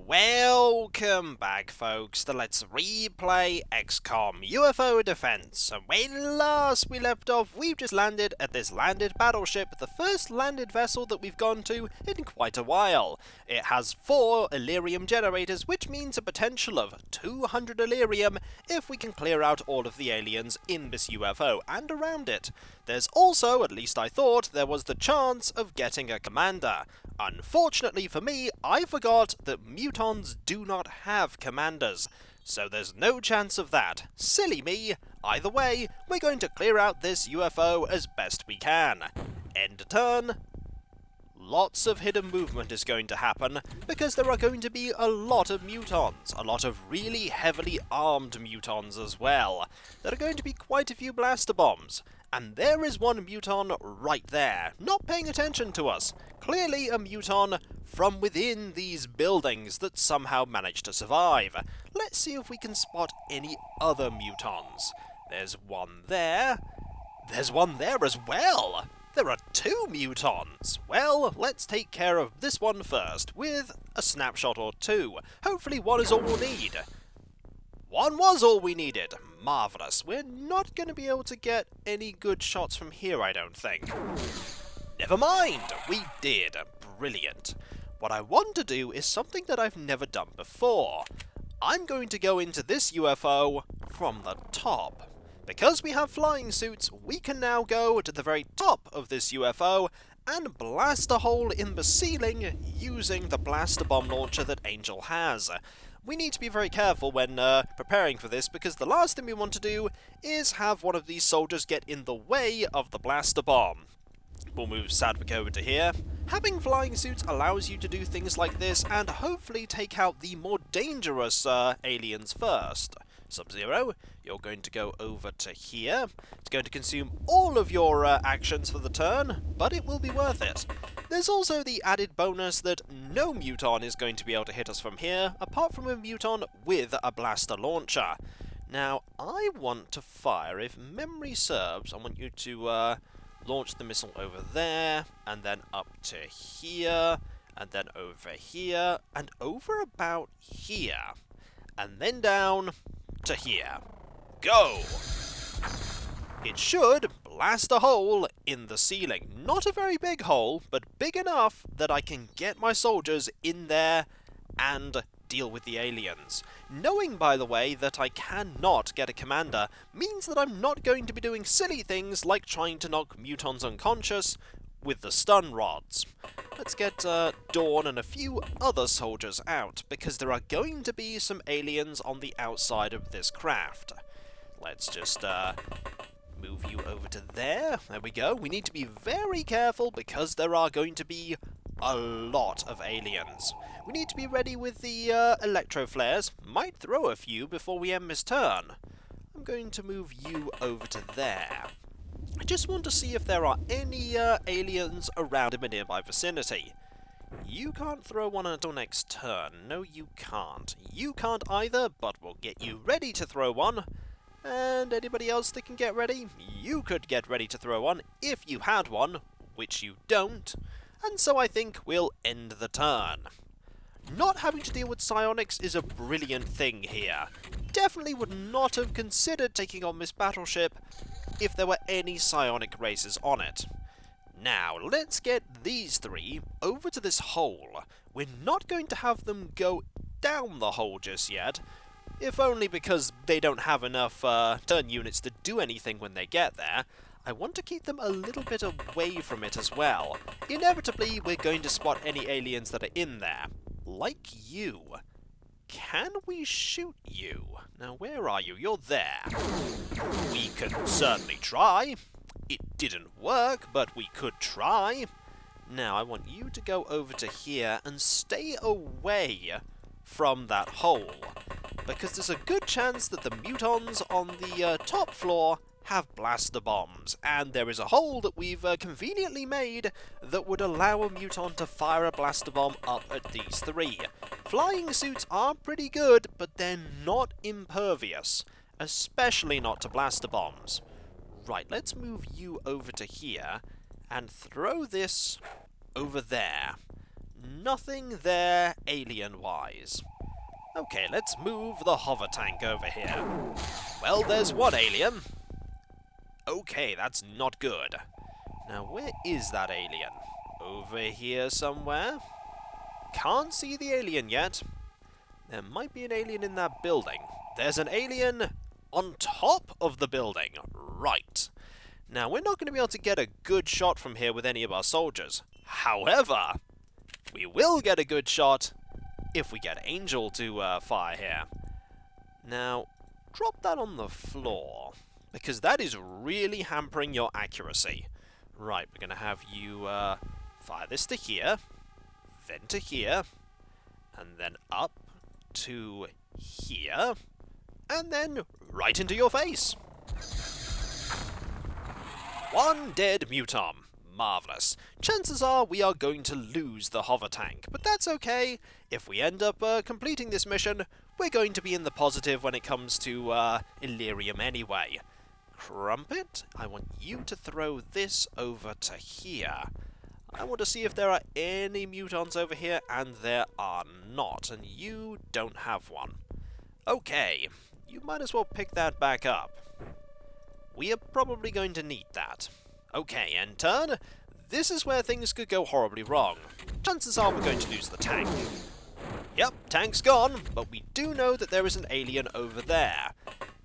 Welcome back, folks, to Let's Replay XCOM UFO Defense. And when last we left off, we've just landed at this landed battleship, the first landed vessel that we've gone to in quite a while. It has 4 Illyrium generators, which means a potential of 200 Illyrium if we can clear out all of the aliens in this UFO and around it. There's also, at least I thought, there was the chance of getting a commander. Unfortunately for me, I forgot that mutons do not have commanders, so there's no chance of that. Silly me. Either way, we're going to clear out this UFO as best we can. End turn. Lots of hidden movement is going to happen, because there are going to be a lot of mutons, a lot of really heavily armed mutons as well. There are going to be quite a few blaster bombs. And there is one muton right there, not paying attention to us. Clearly a muton from within these buildings that somehow managed to survive. Let's see if we can spot any other mutons. There's one there. There's one there as well. There are 2 mutons. Well, let's take care of this one first, with a snapshot or 2. Hopefully one is all we'll need. One was all we needed. Marvellous. We're not going to be able to get any good shots from here, I don't think. Never mind. We did. Brilliant. What I want to do is something that I've never done before. I'm going to go into this UFO from the top. Because we have flying suits, we can now go to the very top of this UFO and blast a hole in the ceiling using the blaster bomb launcher that Angel has. We need to be very careful when preparing for this, because the last thing we want to do is have one of these soldiers get in the way of the blaster bomb. We'll move Sadwick over to here. Having flying suits allows you to do things like this and hopefully take out the more dangerous aliens first. Sub-Zero, you're going to go over to here. It's going to consume all of your actions for the turn, but it will be worth it. There's also the added bonus that no muton is going to be able to hit us from here, apart from a muton with a blaster launcher. Now, I want to fire, if memory serves, I want you to launch the missile over there, and then up to here, and then over here, and over about here, and then down to here. Go! It should blast a hole in the ceiling. Not a very big hole, but big enough that I can get my soldiers in there and deal with the aliens. Knowing, by the way, that I cannot get a commander means that I'm not going to be doing silly things like trying to knock mutons unconscious with the stun rods. Let's get Dawn and a few other soldiers out, because there are going to be some aliens on the outside of this craft. Let's just move you over to there. There we go. We need to be very careful, because there are going to be a lot of aliens. We need to be ready with the electro flares. Might throw a few before we end this turn. I'm going to move you over to there. I just want to see if there are any aliens around in the nearby vicinity. You can't throw one until next turn. No, you can't. You can't either, but we'll get you ready to throw one. And anybody else that can get ready? You could get ready to throw one if you had one, which you don't. And so I think we'll end the turn. Not having to deal with psionics is a brilliant thing here. Definitely would not have considered taking on this battleship if there were any psionic races on it. Now, let's get these 3 over to this hole. We're not going to have them go down the hole just yet, if only because they don't have enough turn units to do anything when they get there. I want to keep them a little bit away from it as well. Inevitably, we're going to spot any aliens that are in there. Like you. Can we shoot you? Now, where are you? You're there. We can certainly try. It didn't work, but we could try. Now, I want you to go over to here and stay away from that hole, because there's a good chance that the mutons on the top floor have blaster bombs, and there is a hole that we've conveniently made that would allow a muton to fire a blaster bomb up at these 3. Flying suits are pretty good, but they're not impervious, especially not to blaster bombs. Right, let's move you over to here and throw this over there. nothing there alien-wise. Okay, let's move the hover tank over here. Well, there's one alien. Okay, that's not good. Now, where is that alien? Over here somewhere? Can't see the alien yet. There might be an alien in that building. There's an alien on top of the building. Right. Now, we're not going to be able to get a good shot from here with any of our soldiers. However, we will get a good shot if we get Angel to fire here. Now, drop that on the floor, because that is really hampering your accuracy. Right, we're going to have you fire this to here, then to here, and then up to here, and then right into your face. One dead muton. Marvellous. Chances are we are going to lose the hover tank, but that's okay. If we end up completing this mission, we're going to be in the positive when it comes to Illyrium anyway. Crumpet, I want you to throw this over to here. I want to see if there are any mutons over here, and there are not, and you don't have one. Okay, you might as well pick that back up. We are probably going to need that. Okay, end turn. This is where things could go horribly wrong. Chances are we're going to lose the tank. Yep, tank's gone, but we do know that there is an alien over there.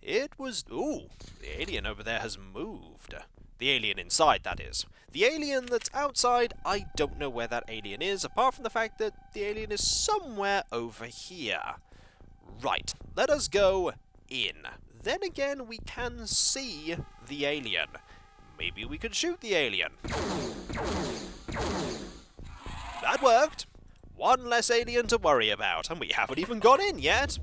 It was... Ooh, the alien over there has moved. The alien inside, that is. The alien that's outside, I don't know where that alien is, apart from the fact that the alien is somewhere over here. Right, let us go in. Then again, we can see the alien. Maybe we could shoot the alien. That worked. One less alien to worry about, and we haven't even got in yet.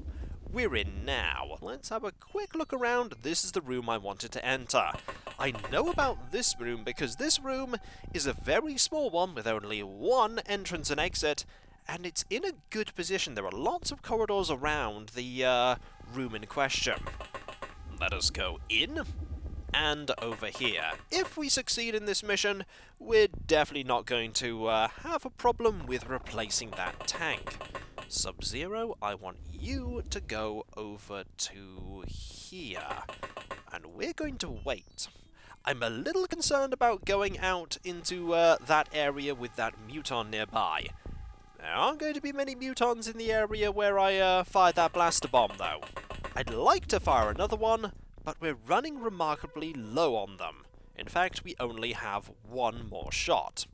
We're in now. Let's have a quick look around. This is the room I wanted to enter. I know about this room because this room is a very small one with only one entrance and exit, and it's in a good position. There are lots of corridors around the room in question. Let us go in and over here. If we succeed in this mission, we're definitely not going to have a problem with replacing that tank. Sub-Zero, I want you to go over to here, and we're going to wait. I'm a little concerned about going out into that area with that muton nearby. There aren't going to be many mutons in the area where I fired that blaster bomb, though. I'd like to fire another one, but we're running remarkably low on them. In fact, we only have one more shot.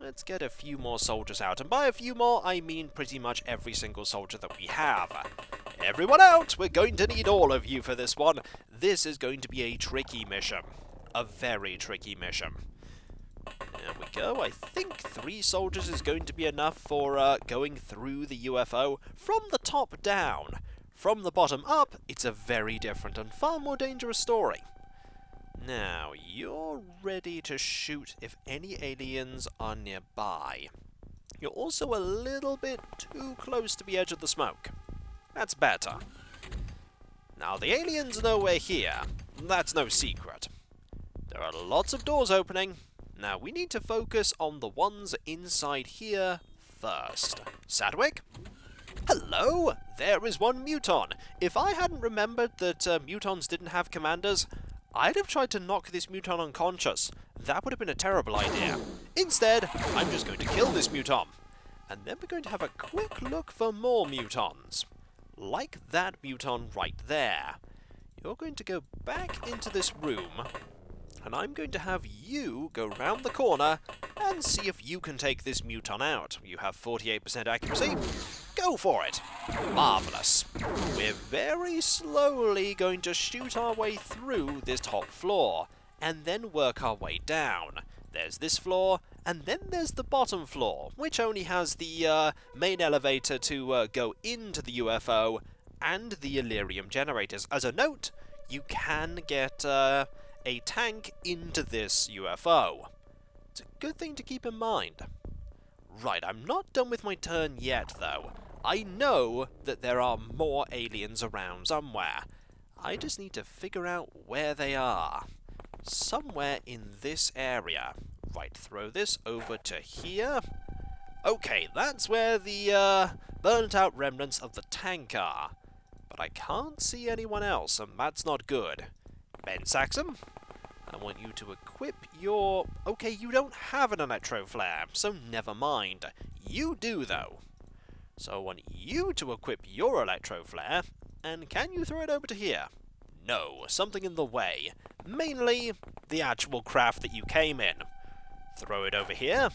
Let's get a few more soldiers out, and by a few more, I mean pretty much every single soldier that we have. Everyone out! We're going to need all of you for this one. This is going to be a tricky mission. A very tricky mission. There we go. I think 3 soldiers is going to be enough for going through the UFO from the top down. From the bottom up, it's a very different and far more dangerous story. Now, you're ready to shoot if any aliens are nearby. You're also a little bit too close to the edge of the smoke. That's better. Now, the aliens know we're here. That's no secret. There are lots of doors opening. Now, we need to focus on the ones inside here first. Sadwick? Hello! There is one muton. If I hadn't remembered that mutons didn't have commanders, I'd have tried to knock this muton unconscious. That would have been a terrible idea. Instead, I'm just going to kill this muton. And then we're going to have a quick look for more mutons. Like that muton right there. You're going to go back into this room, and I'm going to have you go round the corner and see if you can take this muton out. You have 48% accuracy. Go for it! Marvellous. We're very slowly going to shoot our way through this top floor, and then work our way down. There's this floor, and then there's the bottom floor, which only has the main elevator to go into the UFO and the Illyrium generators. As a note, you can get a tank into this UFO. It's a good thing to keep in mind. Right, I'm not done with my turn yet, though. I know that there are more aliens around somewhere. I just need to figure out where they are. Somewhere in this area. Right, throw this over to here. Okay, that's where the burnt-out remnants of the tank are. But I can't see anyone else, and that's not good. Ben Saxon, I want you to equip your... Okay, you don't have an electro flare, so never mind. You do, though. So I want you to equip your electro flare, and can you throw it over to here? No, something in the way. Mainly the actual craft that you came in. Throw it over here.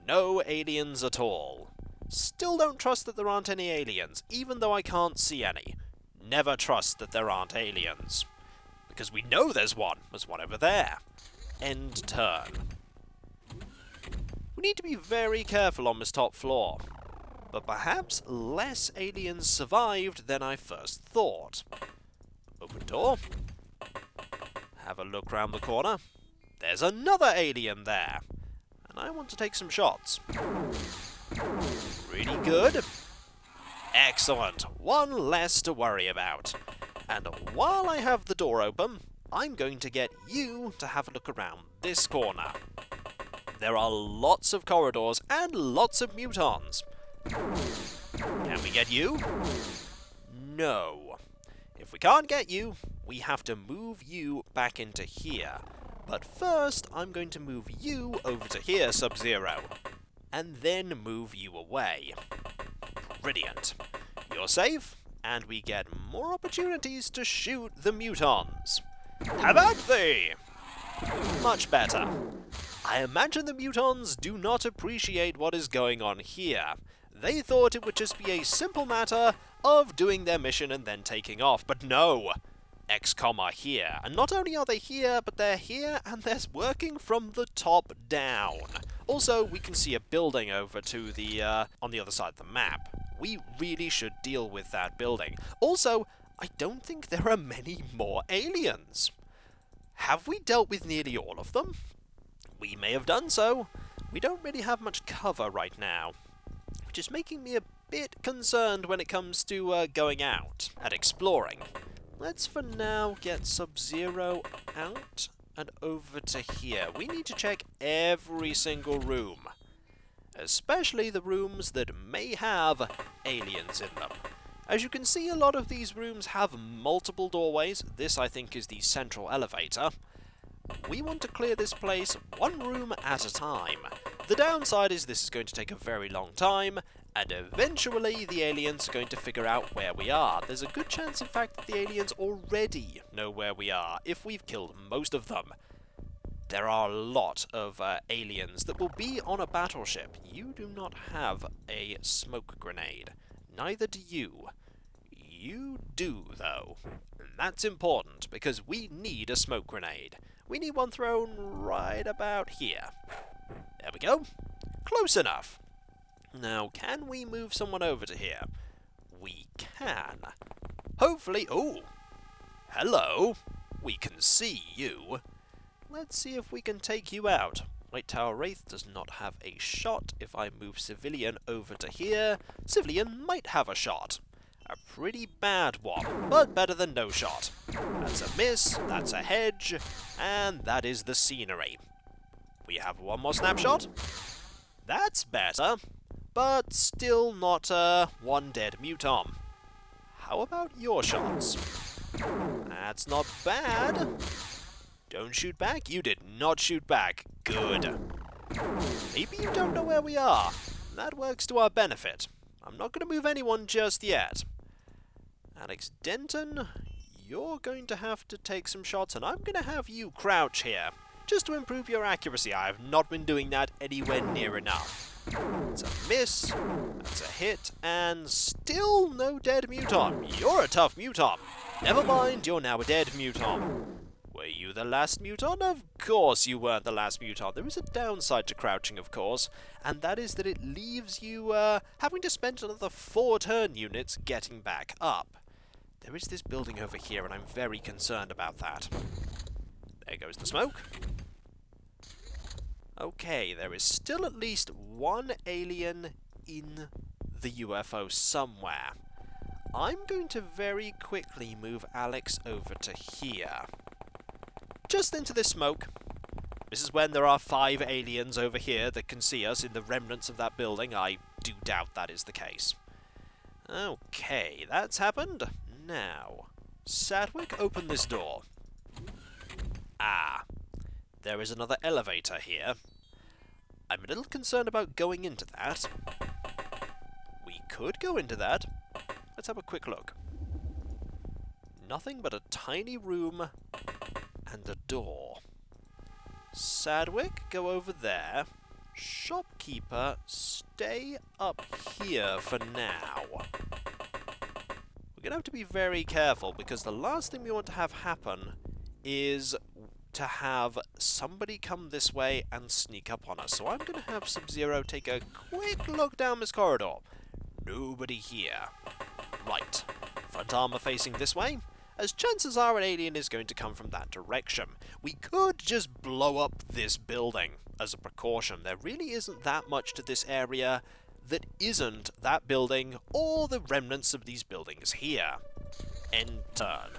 No aliens at all. Still don't trust that there aren't any aliens, even though I can't see any. Never trust that there aren't aliens. Because we know there's one. There's one over there. End turn. We need to be very careful on this top floor. But perhaps less aliens survived than I first thought. Open door. Have a look round the corner. There's another alien there. And I want to take some shots. Really good. Excellent. One less to worry about. And while I have the door open, I'm going to get you to have a look around this corner. There are lots of corridors and lots of mutons. Can we get you? No. If we can't get you, we have to move you back into here. But first, I'm going to move you over to here, Sub-Zero. And then move you away. Brilliant. You're safe, and we get more opportunities to shoot the mutons. Have at thee! Much better. I imagine the mutons do not appreciate what is going on here. They thought it would just be a simple matter of doing their mission and then taking off, but no! XCOM are here, and not only are they here, but they're here and they're working from the top down. Also, we can see a building over to the, on the other side of the map. We really should deal with that building. Also, I don't think there are many more aliens. Have we dealt with nearly all of them? We may have done so. We don't really have much cover right now, which is making me a bit concerned when it comes to going out and exploring. Let's for now get Sub-Zero out and over to here. We need to check every single room, especially the rooms that may have aliens in them. As you can see, a lot of these rooms have multiple doorways. This, I think, is the central elevator. We want to clear this place one room at a time. The downside is this is going to take a very long time, and eventually the aliens are going to figure out where we are. There's a good chance, in fact, that the aliens already know where we are, if we've killed most of them. There are a lot of aliens that will be on a battleship. You do not have a smoke grenade. Neither do you. You do, though. And that's important, because we need a smoke grenade. We need one thrown right about here. There we go. Close enough. Now, can we move someone over to here? We can. Hopefully... Oh! Hello! We can see you. Let's see if we can take you out. Light Tower Wraith does not have a shot. If I move Civilian over to here, Civilian might have a shot. A pretty bad one, but better than no shot. That's a miss, that's a hedge, and that is the scenery. We have one more snapshot. That's better, but still not one dead muton. How about your shots? That's not bad. Don't shoot back? You did not shoot back. Good. Maybe you don't know where we are. That works to our benefit. I'm not going to move anyone just yet. Alex Denton, you're going to have to take some shots, and I'm going to have you crouch here, just to improve your accuracy. I have not been doing that anywhere near enough. It's a miss, that's a hit, and still no dead muton. You're a tough muton. Never mind, you're now a dead muton. Were you the last muton? Of course you weren't the last muton. There is a downside to crouching, of course, and that is that it leaves you having to spend another 4 turn units getting back up. There is this building over here, and I'm very concerned about that. There goes the smoke. Okay, there is still at least one alien in the UFO somewhere. I'm going to very quickly move Alex over to here. Just into this smoke. This is when there are 5 aliens over here that can see us in the remnants of that building. I do doubt that is the case. Okay, that's happened. Now, Sadwick, open this door. Ah, there is another elevator here. I'm a little concerned about going into that. We could go into that. Let's have a quick look. Nothing but a tiny room and a door. Sadwick, go over there. Shopkeeper, stay up here for now. We're going to have to be very careful, because the last thing we want to have happen is to have somebody come this way and sneak up on us. So I'm going to have Sub-Zero take a quick look down this corridor. Nobody here. Right. Front armor facing this way, as chances are an alien is going to come from that direction. We could just blow up this building as a precaution. There really isn't that much to this area that isn't that building or the remnants of these buildings here. End turn.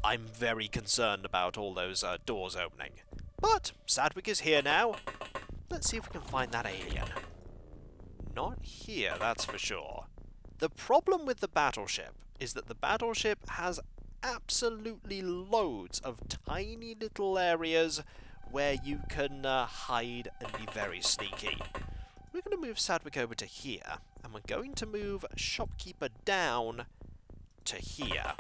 I'm very concerned about all those doors opening. But Sadwick is here now. Let's see if we can find that alien. Not here, that's for sure. The problem with the battleship is that the battleship has absolutely loads of tiny little areas where you can hide and be very sneaky. We're going to move Sadwick over to here, and we're going to move Shopkeeper down to here.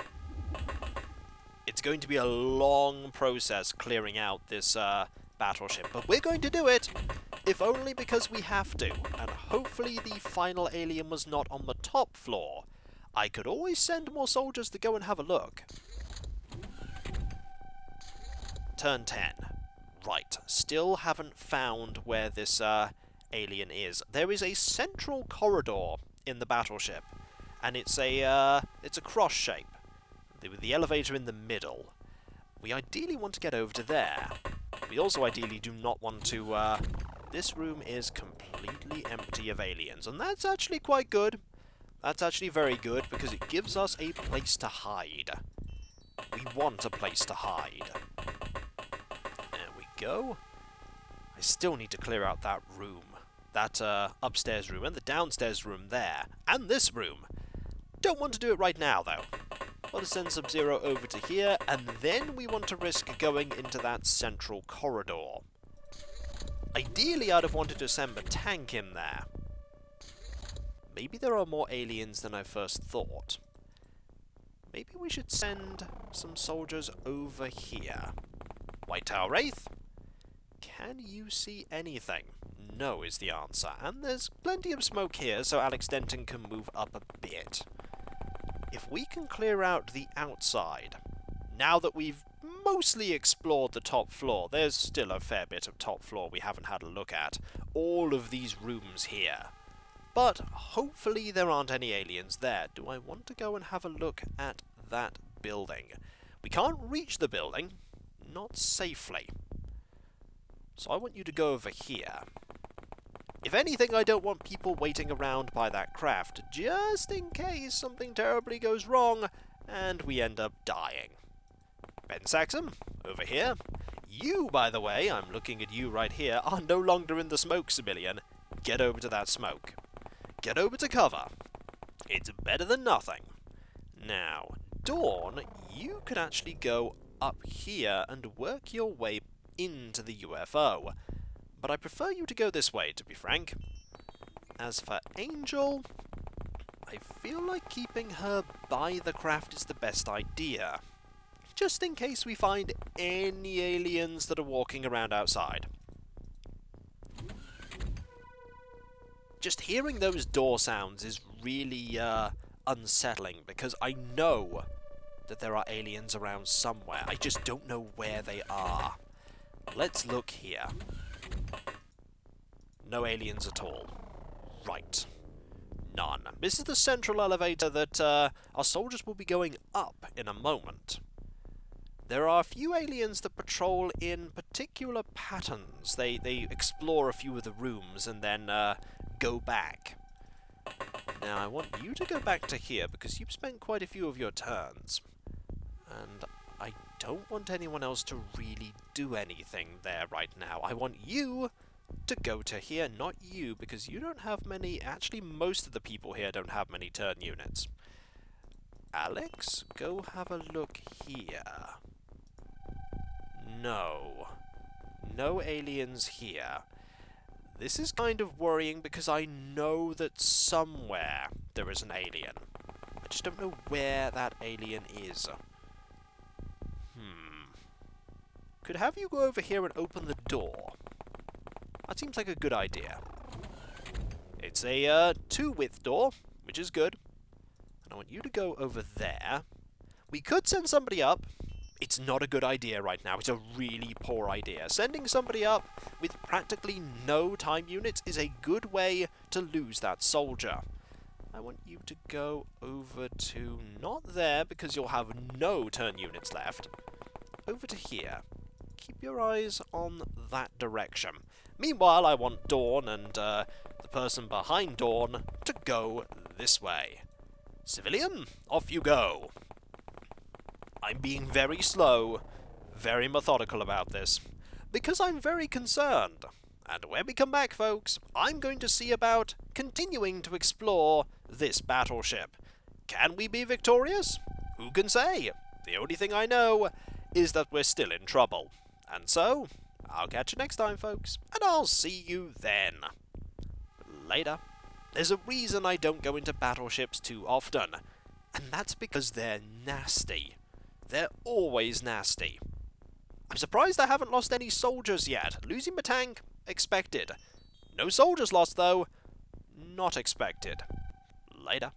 It's going to be a long process clearing out this battleship, but we're going to do it, if only because we have to, and hopefully the final alien was not on the top floor. I could always send more soldiers to go and have a look. Turn 10. Right, still haven't found where this alien is. There is a central corridor in the battleship, and it's a cross shape, with the elevator in the middle. We ideally want to get over to there. We also ideally do not want to... this room is completely empty of aliens, and that's actually quite good. That's actually very good, because it gives us a place to hide. We want a place to hide. There we go. I still need to clear out that room. That upstairs room, and the downstairs room there. And this room. Don't want to do it right now, though. Want to send Sub-Zero over to here, and then we want to risk going into that central corridor. Ideally, I'd have wanted to send a tank in there. Maybe there are more aliens than I first thought. Maybe we should send some soldiers over here. White Tower Wraith? Can you see anything? No is the answer. And there's plenty of smoke here, so Alex Denton can move up a bit. If we can clear out the outside, now that we've mostly explored the top floor, there's still a fair bit of top floor we haven't had a look at. All of these rooms here. But hopefully there aren't any aliens there. Do I want to go and have a look at that building? We can't reach the building, not safely. So I want you to go over here. If anything, I don't want people waiting around by that craft, just in case something terribly goes wrong and we end up dying. Ben Saxon, over here. You, by the way, I'm looking at you right here, are no longer in the smoke, civilian. Get over to that smoke. Get over to cover. It's better than nothing. Now, Dawn, you could actually go up here and work your way into the UFO. But I prefer you to go this way, to be frank. As for Angel, I feel like keeping her by the craft is the best idea. Just in case we find any aliens that are walking around outside. Just hearing those door sounds is really unsettling, because I know that there are aliens around somewhere. I just don't know where they are. Let's look here. No aliens at all. Right. None. This is the central elevator that our soldiers will be going up in a moment. There are a few aliens that patrol in particular patterns. They explore a few of the rooms and then go back. Now, I want you to go back to here because you've spent quite a few of your turns. And I don't want anyone else to really do anything there right now. I want you to go to here, not you, because you don't have many... Actually, most of the people here don't have many turn units. Alex, go have a look here. No. No aliens here. This is kind of worrying because I know that somewhere there is an alien. I just don't know where that alien is. Could have you go over here and open the door. That seems like a good idea. It's a 2-width door, which is good. And I want you to go over there. We could send somebody up. It's not a good idea right now. It's a really poor idea. Sending somebody up with practically no time units is a good way to lose that soldier. I want you to go over to... not there, because you'll have no turn units left. Over to here. Keep your eyes on that direction. Meanwhile, I want Dawn and the person behind Dawn to go this way. Civilian, off you go. I'm being very slow, very methodical about this, because I'm very concerned. And when we come back, folks, I'm going to see about continuing to explore this battleship. Can we be victorious? Who can say? The only thing I know is that we're still in trouble. And so, I'll catch you next time, folks, and I'll see you then. Later. There's a reason I don't go into battleships too often, and that's because they're nasty. They're always nasty. I'm surprised I haven't lost any soldiers yet. Losing my tank? Expected. No soldiers lost, though. Not expected. Later.